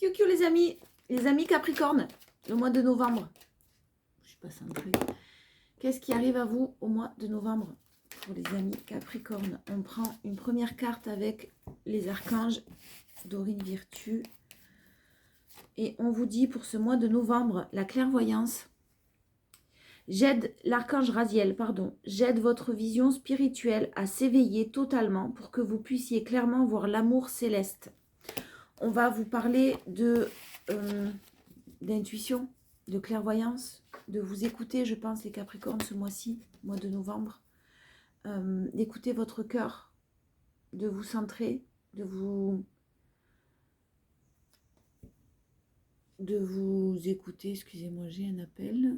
Kiou les amis Capricorne, le mois de novembre. Je suis pas centrée. Qu'est-ce qui arrive à vous au mois de novembre pour les amis Capricorne? On prend une première carte avec les archanges, Dorine Virtue. Et on vous dit pour ce mois de novembre, la clairvoyance. J'aide l'archange Raziel, j'aide votre vision spirituelle à s'éveiller totalement pour que vous puissiez clairement voir l'amour céleste. On va vous parler d'intuition, de clairvoyance, de vous écouter, je pense, les Capricornes, ce mois-ci, mois de novembre. D'écouter votre cœur, de vous centrer, de vous écouter. Excusez-moi, j'ai un appel.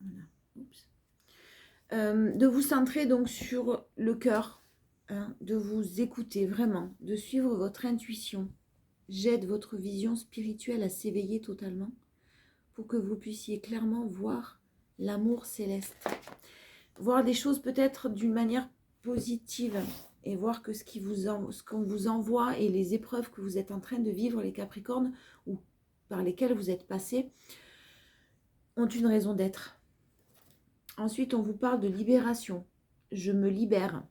Voilà. Oups. De vous centrer donc sur le cœur, hein, de vous écouter vraiment, de suivre votre intuition. J'aide votre vision spirituelle à s'éveiller totalement pour que vous puissiez clairement voir l'amour céleste. Voir des choses peut-être d'une manière positive et voir que ce qu'on vous envoie et les épreuves que vous êtes en train de vivre, les Capricornes, ou par lesquelles vous êtes passés, ont une raison d'être. Ensuite, on vous parle de libération. Je me libère.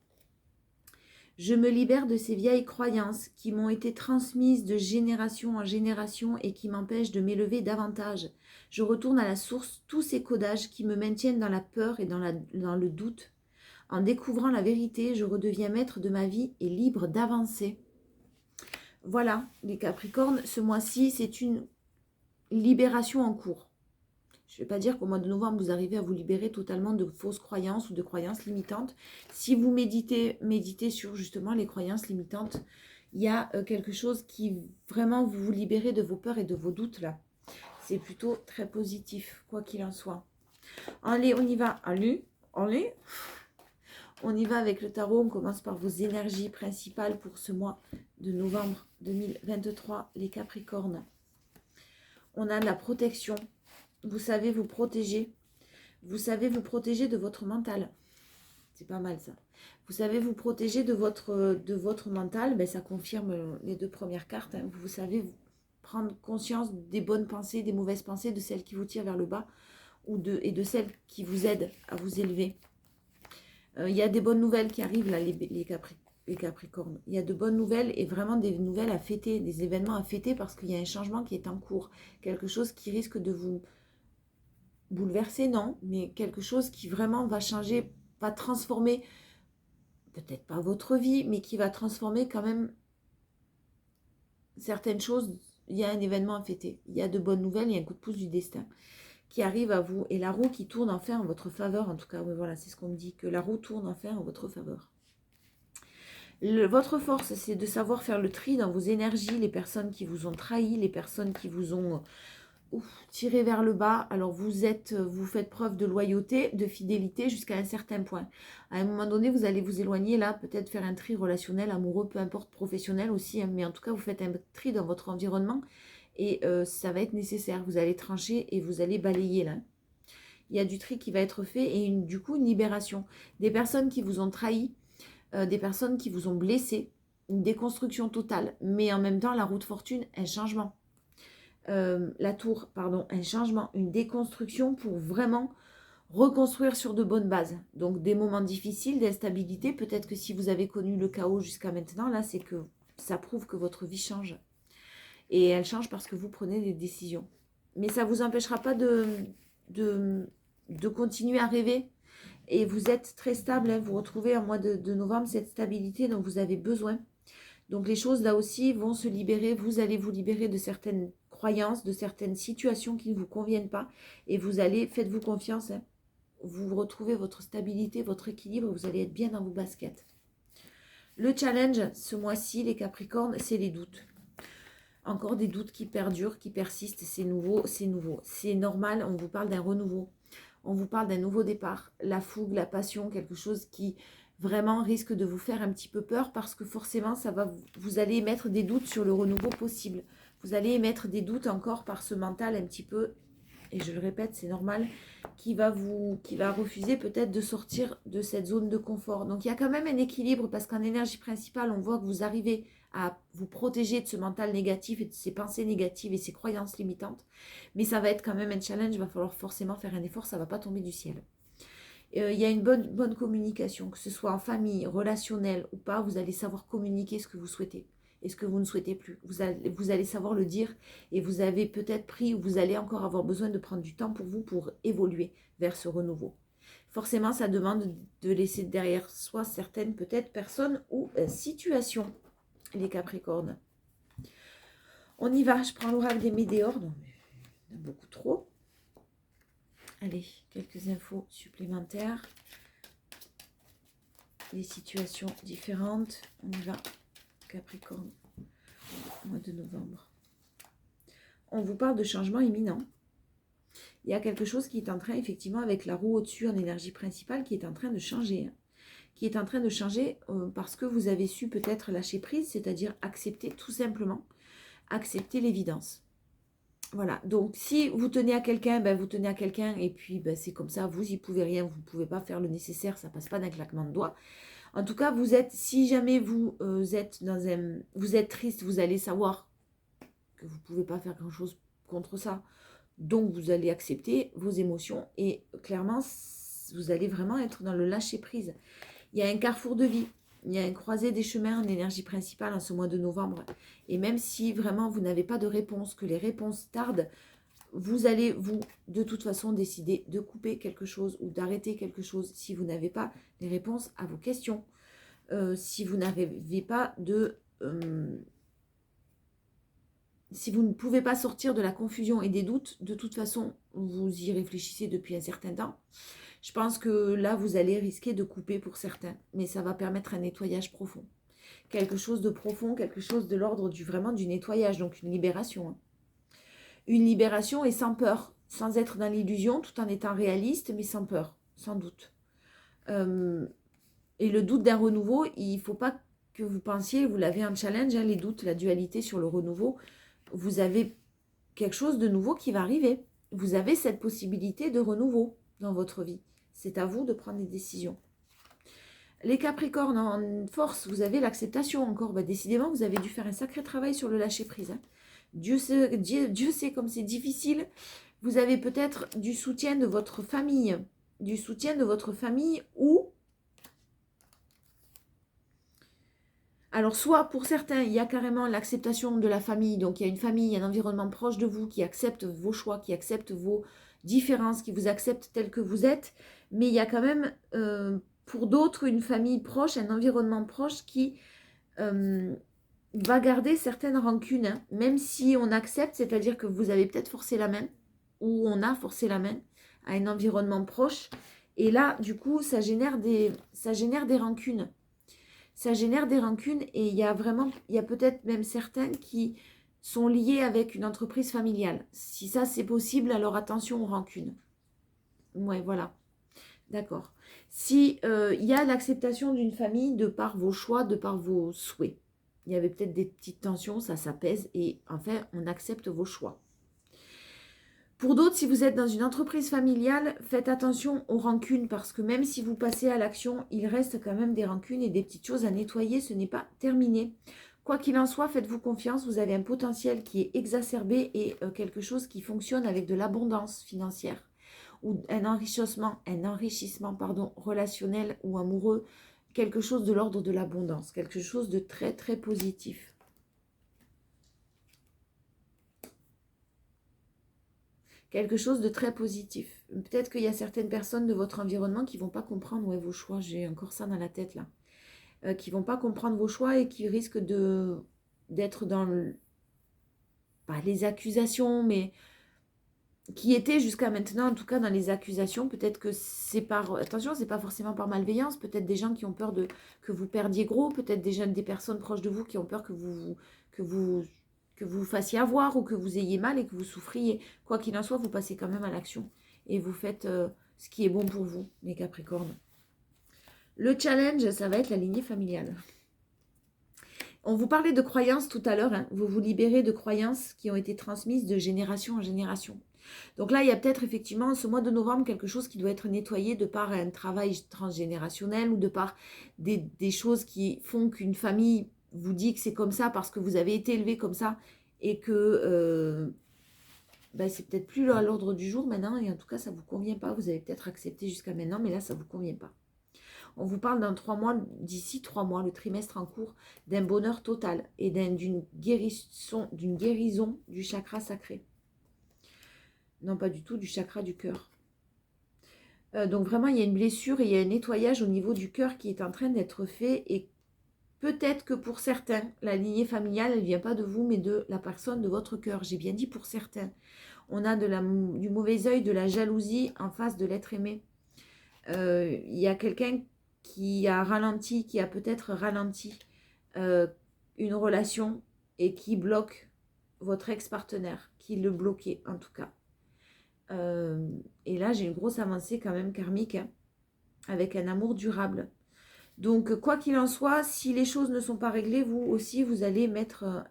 Je me libère de ces vieilles croyances qui m'ont été transmises de génération en génération et qui m'empêchent de m'élever davantage. Je retourne à la source tous ces codages qui me maintiennent dans la peur et dans le doute. En découvrant la vérité, je redeviens maître de ma vie et libre d'avancer. Voilà, les Capricornes, ce mois-ci, c'est une libération en cours. Je ne vais pas dire qu'au mois de novembre, vous arrivez à vous libérer totalement de fausses croyances ou de croyances limitantes. Si vous méditez sur justement les croyances limitantes, il y a quelque chose qui vraiment vous libérez de vos peurs et de vos doutes là. C'est plutôt très positif, quoi qu'il en soit. Allez, on y va. Allez. On y va avec le tarot. On commence par vos énergies principales pour ce mois de novembre 2023, les Capricornes. On a de la protection. Vous savez vous protéger. Vous savez vous protéger de votre mental. C'est pas mal ça. Vous savez vous protéger de votre mental. Ben, ça confirme les deux premières cartes. Hein. Vous savez prendre conscience des bonnes pensées, des mauvaises pensées, de celles qui vous tirent vers le bas et de celles qui vous aident à vous élever. Il y a des bonnes nouvelles qui arrivent là, les Capricornes. Il y a de bonnes nouvelles et vraiment des nouvelles à fêter, des événements à fêter parce qu'il y a un changement qui est en cours. Quelque chose qui risque de vous bouleverser, non, mais quelque chose qui vraiment va changer, va transformer, peut-être pas votre vie, mais qui va transformer quand même certaines choses. Il y a un événement à fêter. Il y a de bonnes nouvelles, il y a un coup de pouce du destin qui arrive à vous. Et la roue qui tourne enfin en votre faveur, en tout cas, oui, voilà, c'est ce qu'on me dit, que la roue tourne enfin en votre faveur. Votre force, c'est de savoir faire le tri dans vos énergies, les personnes qui vous ont trahi, les personnes qui vous ont tiré vers le bas. Alors vous faites preuve de loyauté, de fidélité jusqu'à un certain point. À un moment donné, vous allez vous éloigner là, peut-être faire un tri relationnel, amoureux, peu importe, professionnel aussi, hein, mais en tout cas, vous faites un tri dans votre environnement. Et ça va être nécessaire. Vous allez trancher et vous allez balayer là. Il y a du tri qui va être fait et du coup une libération. Des personnes qui vous ont trahi, des personnes qui vous ont blessé, une déconstruction totale. Mais en même temps, la roue de fortune, un changement. La tour, pardon, un changement, une déconstruction pour vraiment reconstruire sur de bonnes bases. Donc des moments difficiles, d'instabilité. Peut-être que si vous avez connu le chaos jusqu'à maintenant, là, c'est que ça prouve que votre vie change. Et elle change parce que vous prenez des décisions. Mais ça ne vous empêchera pas de continuer à rêver. Et vous êtes très stable. Hein. Vous retrouvez en mois de novembre cette stabilité dont vous avez besoin. Donc les choses là aussi vont se libérer. Vous allez vous libérer de certaines croyances, de certaines situations qui ne vous conviennent pas. Et vous allez, faites-vous confiance. Hein. Vous retrouvez votre stabilité, votre équilibre. Vous allez être bien dans vos baskets. Le challenge ce mois-ci, les Capricornes, c'est les doutes. Encore des doutes qui perdurent, qui persistent, c'est nouveau, c'est normal, on vous parle d'un renouveau, on vous parle d'un nouveau départ, la fougue, la passion, quelque chose qui vraiment risque de vous faire un petit peu peur parce que forcément, vous allez émettre des doutes sur le renouveau possible, vous allez émettre des doutes encore par ce mental un petit peu, et je le répète, c'est normal, qui va refuser peut-être de sortir de cette zone de confort. Donc il y a quand même un équilibre parce qu'en énergie principale, on voit que vous arrivez à vous protéger de ce mental négatif et de ces pensées négatives et ces croyances limitantes. Mais ça va être quand même un challenge, il va falloir forcément faire un effort, ça ne va pas tomber du ciel. Il y a une bonne communication, que ce soit en famille, relationnelle ou pas, vous allez savoir communiquer ce que vous souhaitez et ce que vous ne souhaitez plus. Vous allez savoir le dire et vous avez peut-être pris ou vous allez encore avoir besoin de prendre du temps pour vous pour évoluer vers ce renouveau. Forcément, ça demande de laisser derrière soi certaines peut-être personnes ou situations, les Capricornes. On y va, je prends l'oracle des Météores, non mais il y en a beaucoup trop. Allez, quelques infos supplémentaires. Les situations différentes. On y va. Capricorne, mois de novembre. On vous parle de changement imminent. Il y a quelque chose qui est en train, effectivement, avec la roue au-dessus en énergie principale, qui est en train de changer. Qui est en train de changer parce que vous avez su peut-être lâcher prise, c'est-à-dire accepter tout simplement, accepter l'évidence. Voilà, donc si vous tenez à quelqu'un, ben vous tenez à quelqu'un et puis ben c'est comme ça, vous n'y pouvez rien, vous ne pouvez pas faire le nécessaire, ça ne passe pas d'un claquement de doigts. En tout cas, vous êtes, si jamais vous êtes dans vous êtes triste, vous allez savoir que vous ne pouvez pas faire grand-chose contre ça. Donc vous allez accepter vos émotions et clairement, vous allez vraiment être dans le lâcher-prise. Il y a un carrefour de vie. Il y a un croisé des chemins en énergie principale en ce mois de novembre. Et même si vraiment vous n'avez pas de réponse, que les réponses tardent, vous allez, de toute façon, décider de couper quelque chose ou d'arrêter quelque chose si vous n'avez pas les réponses à vos questions. Si vous n'avez pas de... si vous ne pouvez pas sortir de la confusion et des doutes, de toute façon, vous y réfléchissez depuis un certain temps. Je pense que là, vous allez risquer de couper pour certains, mais ça va permettre un nettoyage profond. Quelque chose de profond, quelque chose de l'ordre vraiment du nettoyage, donc une libération. Hein. Une libération et sans peur, sans être dans l'illusion, tout en étant réaliste, mais sans peur, sans doute. Et le doute d'un renouveau, il ne faut pas que vous pensiez, vous l'avez en challenge, hein, les doutes, la dualité sur le renouveau, vous avez quelque chose de nouveau qui va arriver. Vous avez cette possibilité de renouveau dans votre vie. C'est à vous de prendre des décisions. Les Capricornes, en force, vous avez l'acceptation encore. Décidément, vous avez dû faire un sacré travail sur le lâcher-prise. Hein. Dieu sait comme c'est difficile. Vous avez peut-être du soutien de votre famille. Du soutien de votre famille ou... Alors, soit pour certains, il y a carrément l'acceptation de la famille. Donc, il y a une famille, un environnement proche de vous qui accepte vos choix, qui accepte vos différences, qui vous accepte tel que vous êtes. Mais il y a quand même, pour d'autres, une famille proche, un environnement proche qui va garder certaines rancunes. Hein, même si on accepte, c'est-à-dire que vous avez peut-être forcé la main, ou on a forcé la main à un environnement proche. Et là, du coup, ça génère des rancunes. Ça génère des rancunes et il y a peut-être même certains qui sont liés avec une entreprise familiale. Si ça c'est possible, alors attention aux rancunes. Ouais, voilà. D'accord. Si il y a l'acceptation d'une famille de par vos choix, de par vos souhaits. Il y avait peut-être des petites tensions, ça s'apaise et enfin on accepte vos choix. Pour d'autres, si vous êtes dans une entreprise familiale, faites attention aux rancunes parce que même si vous passez à l'action, il reste quand même des rancunes et des petites choses à nettoyer. Ce n'est pas terminé. Quoi qu'il en soit, faites-vous confiance. Vous avez un potentiel qui est exacerbé et quelque chose qui fonctionne avec de l'abondance financière ou un enrichissement relationnel ou amoureux. Quelque chose de l'ordre de l'abondance. Quelque chose de très, très positif. Quelque chose de très positif. Peut-être qu'il y a certaines personnes de votre environnement qui ne vont pas comprendre vos choix. J'ai encore ça dans la tête là. Qui ne vont pas comprendre vos choix et qui risquent d'être dans pas les accusations, mais qui étaient jusqu'à maintenant, en tout cas dans les accusations. Peut-être que c'est par... Attention, c'est pas forcément par malveillance. Peut-être des gens qui ont peur que vous perdiez gros. Peut-être des personnes proches de vous qui ont peur que vous fassiez avoir ou que vous ayez mal et que vous souffriez. Quoi qu'il en soit, vous passez quand même à l'action. Et vous faites ce qui est bon pour vous, les Capricornes. Le challenge, ça va être la lignée familiale. On vous parlait de croyances tout à l'heure. Hein. Vous vous libérez de croyances qui ont été transmises de génération en génération. Donc là, il y a peut-être effectivement ce mois de novembre quelque chose qui doit être nettoyé de par un travail transgénérationnel ou de par des choses qui font qu'une famille vous dit que c'est comme ça parce que vous avez été élevé comme ça et que c'est peut-être plus à l'ordre du jour maintenant et en tout cas ça ne vous convient pas. Vous avez peut-être accepté jusqu'à maintenant mais là ça ne vous convient pas. On vous parle dans 3 mois, d'ici 3 mois, le trimestre en cours, d'un bonheur total et d'une guérison du chakra sacré. Non, pas du tout, du chakra du cœur. Donc vraiment, il y a une blessure et il y a un nettoyage au niveau du cœur qui est en train d'être fait. Et peut-être que pour certains, la lignée familiale, elle ne vient pas de vous, mais de la personne de votre cœur. J'ai bien dit pour certains. On a du mauvais œil, de la jalousie en face de l'être aimé. Il y a quelqu'un qui a ralenti, qui a peut-être ralenti une relation et qui bloque votre ex-partenaire, qui le bloquait en tout cas. Et là, j'ai une grosse avancée quand même karmique, hein, avec un amour durable. Donc, quoi qu'il en soit, si les choses ne sont pas réglées, vous aussi, vous allez mettre un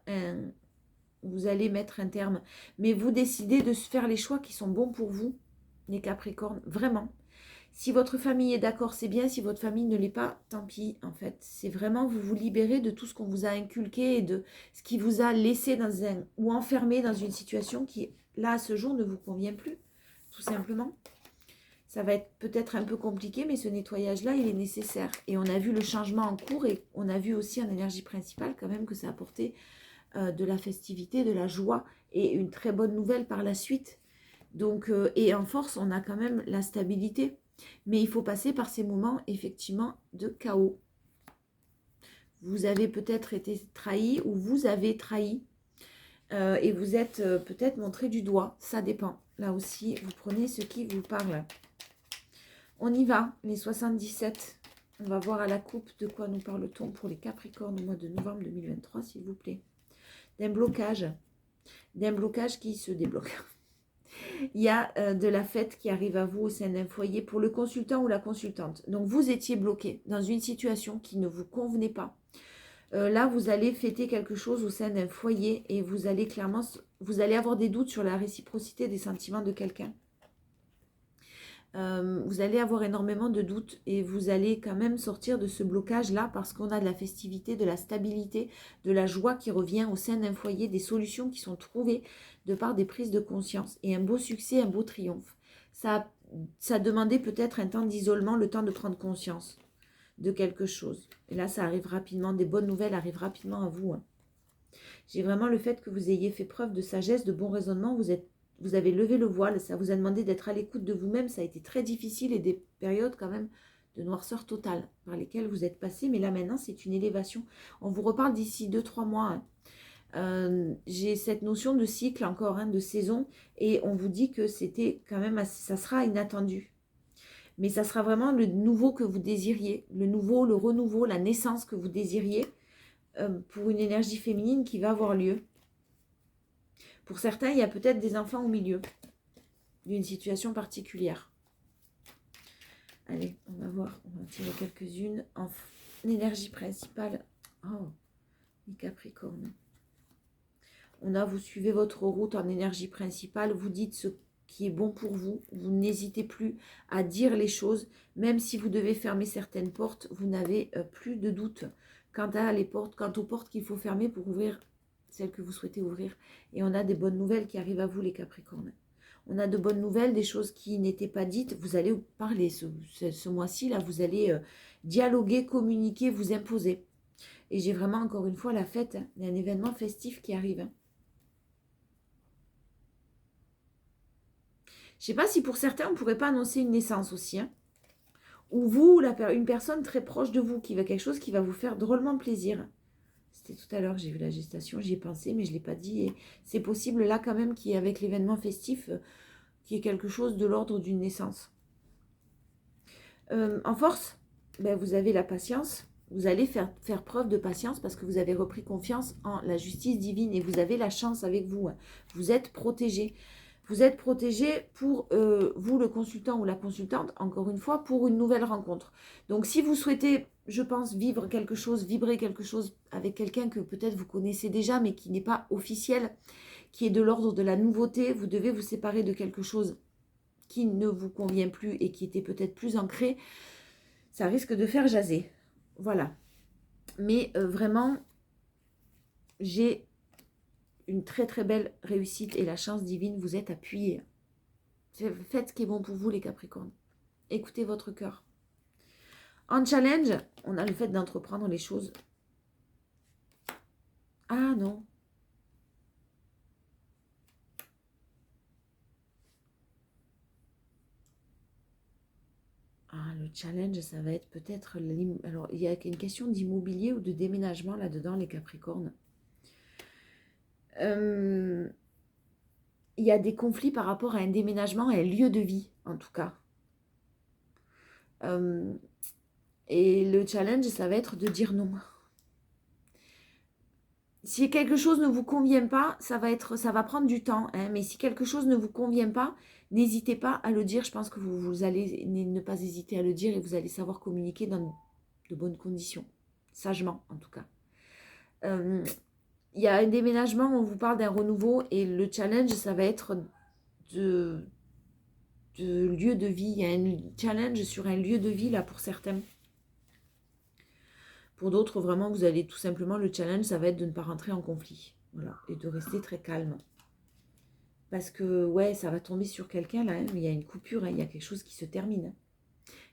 terme. Mais vous décidez de faire les choix qui sont bons pour vous, les Capricornes, vraiment. Si votre famille est d'accord, c'est bien. Si votre famille ne l'est pas, tant pis, en fait. C'est vraiment, vous vous libérez de tout ce qu'on vous a inculqué et de ce qui vous a laissé ou enfermé dans une situation qui, là, à ce jour, ne vous convient plus, tout simplement. Ça va être peut-être un peu compliqué, mais ce nettoyage-là, il est nécessaire. Et on a vu le changement en cours et on a vu aussi en énergie principale quand même que ça apportait de la festivité, de la joie et une très bonne nouvelle par la suite. Donc, et en force, on a quand même la stabilité. Mais il faut passer par ces moments, effectivement, de chaos. Vous avez peut-être été trahi ou vous avez trahi et vous êtes peut-être montré du doigt. Ça dépend. Là aussi, vous prenez ce qui vous parle. On y va, les 77. On va voir à la coupe de quoi nous parle-t-on pour les Capricornes au mois de novembre 2023, s'il vous plaît. D'un blocage qui se débloque. Il y a de la fête qui arrive à vous au sein d'un foyer pour le consultant ou la consultante. Donc, vous étiez bloqué dans une situation qui ne vous convenait pas. Là, vous allez fêter quelque chose au sein d'un foyer et vous allez avoir des doutes sur la réciprocité des sentiments de quelqu'un. Vous allez avoir énormément de doutes et vous allez quand même sortir de ce blocage-là parce qu'on a de la festivité, de la stabilité, de la joie qui revient au sein d'un foyer, des solutions qui sont trouvées de par des prises de conscience et un beau succès, un beau triomphe. Ça demandait peut-être un temps d'isolement, le temps de prendre conscience de quelque chose. Et là, ça arrive rapidement, des bonnes nouvelles arrivent rapidement à vous. Hein. J'ai vraiment le fait que vous ayez fait preuve de sagesse, de bon raisonnement, vous avez levé le voile, ça vous a demandé d'être à l'écoute de vous-même, ça a été très difficile et des périodes quand même de noirceur totale par lesquelles vous êtes passé, mais là maintenant c'est une élévation. On vous reparle d'ici 2-3 mois. Hein. J'ai cette notion de cycle encore, hein, de saison, et on vous dit que c'était quand même, ça sera inattendu. Mais ça sera vraiment le nouveau que vous désiriez, le nouveau, le renouveau, la naissance que vous désiriez pour une énergie féminine qui va avoir lieu. Pour certains, il y a peut-être des enfants au milieu d'une situation particulière. Allez, on va voir. On va en tirer quelques-unes. En énergie principale. Oh, les Capricornes. On a, vous suivez votre route en énergie principale. Vous dites ce qui est bon pour vous. Vous n'hésitez plus à dire les choses. Même si vous devez fermer certaines portes, vous n'avez plus de doute quant aux portes qu'il faut fermer pour ouvrir celles que vous souhaitez ouvrir. Et on a des bonnes nouvelles qui arrivent à vous, les Capricornes. On a de bonnes nouvelles, des choses qui n'étaient pas dites. Vous allez parler ce mois-ci, là, vous allez dialoguer, communiquer, vous imposer. Et j'ai vraiment, encore une fois, la fête. Hein. Il y a un événement festif qui arrive. Hein. Je ne sais pas si pour certains, on ne pourrait pas annoncer une naissance aussi. Hein. Ou vous, une personne très proche de vous, qui veut quelque chose qui va vous faire drôlement plaisir. C'était tout à l'heure, j'ai vu la gestation, j'y ai pensé, mais je ne l'ai pas dit. Et c'est possible là quand même qu'il y ait avec l'événement festif, qu'il y ait quelque chose de l'ordre d'une naissance. En force, vous avez la patience. Vous allez faire preuve de patience parce que vous avez repris confiance en la justice divine et vous avez la chance avec vous. Hein. Vous êtes protégé. Vous êtes protégé pour vous, le consultant ou la consultante, encore une fois, pour une nouvelle rencontre. Donc, si vous souhaitez, je pense, vibrer quelque chose avec quelqu'un que peut-être vous connaissez déjà, mais qui n'est pas officiel, qui est de l'ordre de la nouveauté, vous devez vous séparer de quelque chose qui ne vous convient plus et qui était peut-être plus ancré, ça risque de faire jaser. Voilà. Mais vraiment, j'ai une très très belle réussite et la chance divine vous est appuyée. Faites ce qui est bon pour vous les Capricornes. Écoutez votre cœur. En challenge, on a le fait d'entreprendre les choses. Ah non. Ah, le challenge, ça va être peut-être... Alors, il y a une question d'immobilier ou de déménagement là-dedans, les Capricornes. Il y a des conflits par rapport à un déménagement, à un lieu de vie, en tout cas. Et le challenge, ça va être de dire non. Si quelque chose ne vous convient pas, ça va prendre du temps. Hein, mais si quelque chose ne vous convient pas, n'hésitez pas à le dire. Je pense que vous allez ne pas hésiter à le dire et vous allez savoir communiquer dans de bonnes conditions. Sagement, en tout cas. Il y a un déménagement, on vous parle d'un renouveau et le challenge, ça va être de lieu de vie. Il y a un challenge sur un lieu de vie là pour certains. Pour d'autres, vraiment, vous allez tout simplement, le challenge, ça va être de ne pas rentrer en conflit. Voilà, et de rester très calme. Parce que, ouais, ça va tomber sur quelqu'un, là, hein, il y a une coupure, hein, il y a quelque chose qui se termine. Hein.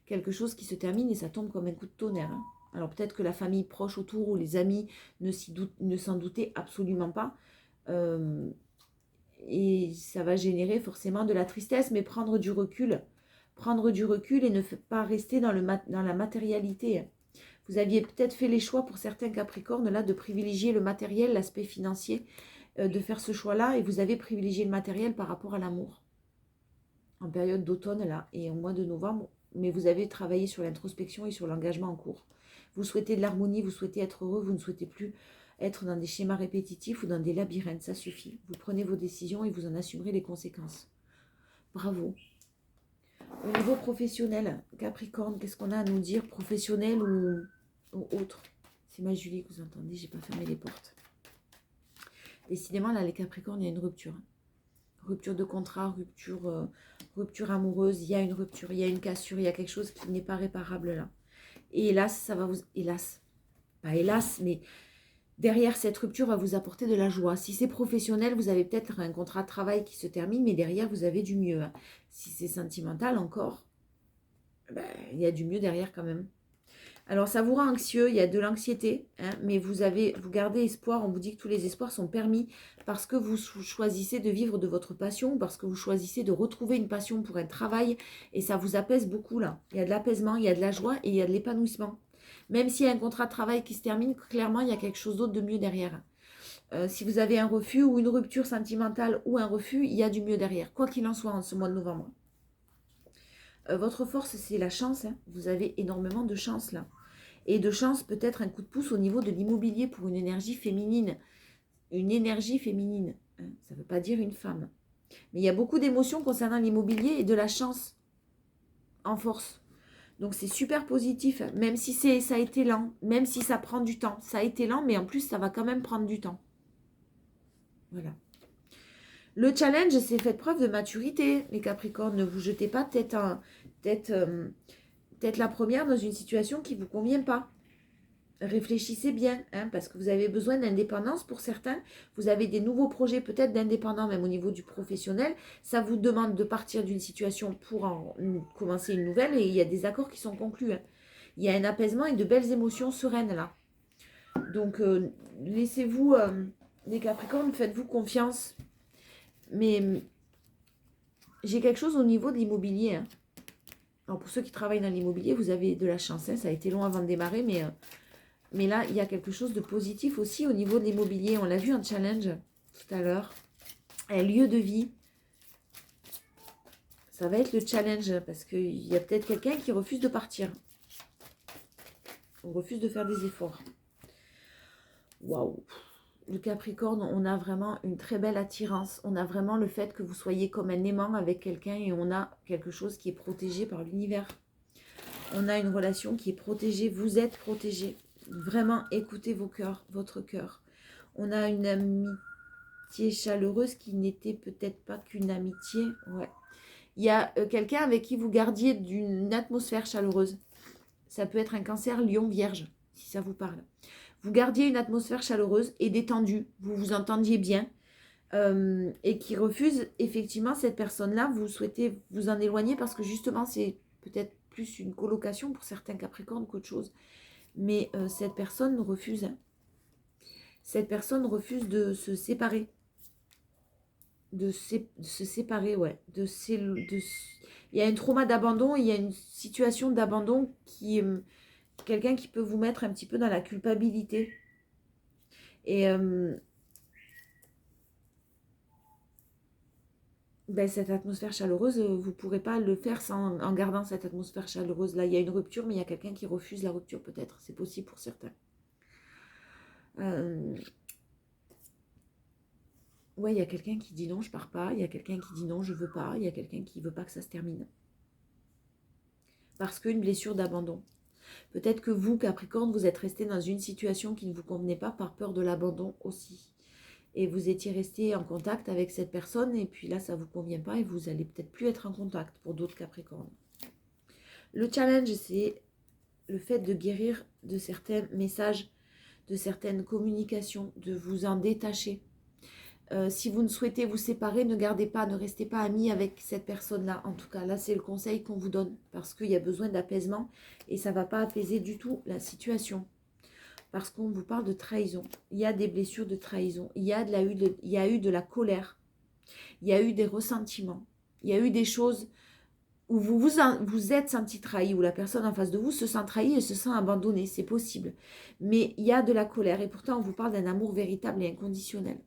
Quelque chose qui se termine et ça tombe comme un coup de tonnerre. Hein. Alors peut-être que la famille proche autour ou les amis ne s'en doutaient absolument pas. Et ça va générer forcément de la tristesse, mais prendre du recul. Prendre du recul et ne pas rester dans la matérialité. Vous aviez peut-être fait les choix pour certains Capricornes là de privilégier le matériel, l'aspect financier, de faire ce choix-là et vous avez privilégié le matériel par rapport à l'amour. En période d'automne là et au mois de novembre, mais vous avez travaillé sur l'introspection et sur l'engagement en cours. Vous souhaitez de l'harmonie, vous souhaitez être heureux, vous ne souhaitez plus être dans des schémas répétitifs ou dans des labyrinthes, ça suffit. Vous prenez vos décisions et vous en assumerez les conséquences. Bravo. Au niveau professionnel, Capricorne, qu'est-ce qu'on a à nous dire, professionnel ou autre? C'est ma Julie que vous entendez, j'ai pas fermé les portes. Décidément, là, les Capricornes, il y a une rupture. Rupture de contrat, rupture amoureuse, il y a une rupture, il y a une cassure, il y a quelque chose qui n'est pas réparable là. Et hélas, ça va vous... Hélas, pas hélas, mais derrière cette rupture va vous apporter de la joie. Si c'est professionnel, vous avez peut-être un contrat de travail qui se termine, mais derrière, vous avez du mieux. Hein. Si c'est sentimental encore, ben, il y a du mieux derrière quand même. Alors, ça vous rend anxieux, il y a de l'anxiété, hein, mais vous gardez espoir. On vous dit que tous les espoirs sont permis parce que vous choisissez de vivre de votre passion, parce que vous choisissez de retrouver une passion pour un travail, et ça vous apaise beaucoup là. Il y a de l'apaisement, il y a de la joie et il y a de l'épanouissement. Même s'il y a un contrat de travail qui se termine, clairement, il y a quelque chose d'autre de mieux derrière. Si vous avez un refus ou une rupture sentimentale ou un refus, il y a du mieux derrière. Quoi qu'il en soit en ce mois de novembre. Votre force, c'est la chance. Hein. Vous avez énormément de chance là. Et de chance, peut-être un coup de pouce au niveau de l'immobilier pour une énergie féminine. Une énergie féminine. Hein. Ça ne veut pas dire une femme. Mais il y a beaucoup d'émotions concernant l'immobilier et de la chance en force. Donc c'est super positif, même si ça a été lent, même si ça prend du temps. Ça a été lent, mais en plus, ça va quand même prendre du temps. Voilà. Le challenge, c'est fait preuve de maturité, les Capricornes. Ne vous jetez pas tête la première dans une situation qui ne vous convient pas. Réfléchissez bien, hein, parce que vous avez besoin d'indépendance pour certains. Vous avez des nouveaux projets peut-être d'indépendants, même au niveau du professionnel. Ça vous demande de partir d'une situation pour commencer une nouvelle et il y a des accords qui sont conclus. Hein. Il y a un apaisement et de belles émotions sereines là. Donc, laissez-vous, les Capricornes, faites-vous confiance. Mais j'ai quelque chose au niveau de l'immobilier. Hein. Alors, pour ceux qui travaillent dans l'immobilier, vous avez de la chance. Hein. Ça a été long avant de démarrer, mais là, il y a quelque chose de positif aussi au niveau de l'immobilier. On l'a vu en challenge tout à l'heure. Un lieu de vie. Ça va être le challenge parce qu'il y a peut-être quelqu'un qui refuse de partir. On refuse de faire des efforts. Waouh! Le Capricorne, on a vraiment une très belle attirance. On a vraiment le fait que vous soyez comme un aimant avec quelqu'un et on a quelque chose qui est protégé par l'univers. On a une relation qui est protégée. Vous êtes protégé. Vraiment, écoutez votre cœur. On a une amitié chaleureuse qui n'était peut-être pas qu'une amitié. Ouais. Il y a quelqu'un avec qui vous gardiez d'une atmosphère chaleureuse. Ça peut être un Cancer, Lion, Vierge, si ça vous parle. vous gardiez une atmosphère chaleureuse et détendue, vous vous entendiez bien, et qui refuse, effectivement, cette personne-là, vous souhaitez vous en éloigner parce que justement, c'est peut-être plus une colocation pour certains Capricornes qu'autre chose. Mais cette personne refuse. Hein. Cette personne refuse de se séparer. De se séparer, ouais. Il y a un trauma d'abandon, il y a une situation d'abandon qui... quelqu'un qui peut vous mettre un petit peu dans la culpabilité. Et ben, cette atmosphère chaleureuse, vous ne pourrez pas le faire en gardant cette atmosphère chaleureuse. Là, il y a une rupture, mais il y a quelqu'un qui refuse la rupture peut-être. C'est possible pour certains. Ouais, il y a quelqu'un qui dit non, je pars pas. Il y a quelqu'un qui dit non, je veux pas. Il y a quelqu'un qui veut pas que ça se termine. Parce qu'une blessure d'abandon. Peut-être que vous, Capricorne, vous êtes resté dans une situation qui ne vous convenait pas par peur de l'abandon aussi. Et vous étiez resté en contact avec cette personne et puis là, ça ne vous convient pas et vous allez peut-être plus être en contact pour d'autres Capricornes. Le challenge, c'est le fait de guérir de certains messages, de certaines communications, de vous en détacher. Si vous ne souhaitez vous séparer, ne gardez pas, ne restez pas amis avec cette personne-là. En tout cas, là, c'est le conseil qu'on vous donne parce qu'il y a besoin d'apaisement et ça ne va pas apaiser du tout la situation. Parce qu'on vous parle de trahison. Il y a des blessures de trahison. Il y a eu de la colère. Il y a eu des ressentiments. Il y a eu des choses où vous êtes senti trahi, où la personne en face de vous se sent trahie et se sent abandonnée. C'est possible. Mais il y a de la colère. Et pourtant, on vous parle d'un amour véritable et inconditionnel.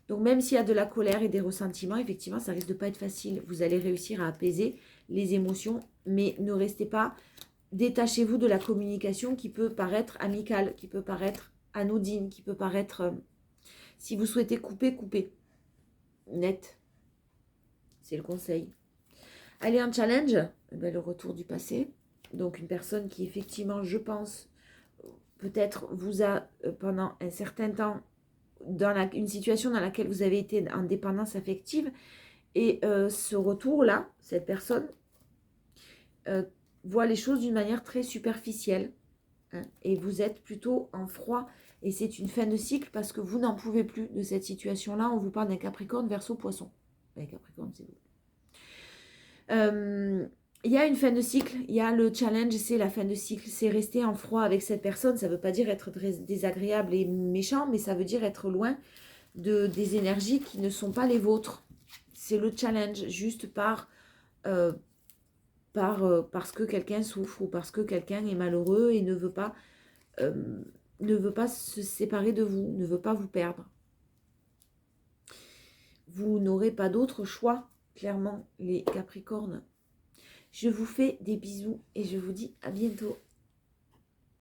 Donc, même s'il y a de la colère et des ressentiments, effectivement, ça risque de pas être facile. Vous allez réussir à apaiser les émotions, mais ne restez pas... Détachez-vous de la communication qui peut paraître amicale, qui peut paraître anodine, qui peut paraître... si vous souhaitez couper, coupez. Net. C'est le conseil. Allez, un challenge. Le retour du passé. Donc, une personne qui, effectivement, je pense, peut-être vous a, pendant un certain temps, dans une situation dans laquelle vous avez été en dépendance affective. Et ce retour-là, cette personne... voit les choses d'une manière très superficielle. Hein, et vous êtes plutôt en froid. Et c'est une fin de cycle parce que vous n'en pouvez plus de cette situation-là. On vous parle d'un Capricorne, Verseau, Poisson. Capricorne, c'est vous. Il y a une fin de cycle. Il y a le challenge, c'est la fin de cycle. C'est rester en froid avec cette personne. Ça ne veut pas dire être désagréable et méchant, mais ça veut dire être loin des énergies qui ne sont pas les vôtres. C'est le challenge, juste parce que quelqu'un souffre ou parce que quelqu'un est malheureux et ne veut pas se séparer de vous, ne veut pas vous perdre. Vous n'aurez pas d'autre choix, clairement, les Capricornes. Je vous fais des bisous et je vous dis à bientôt.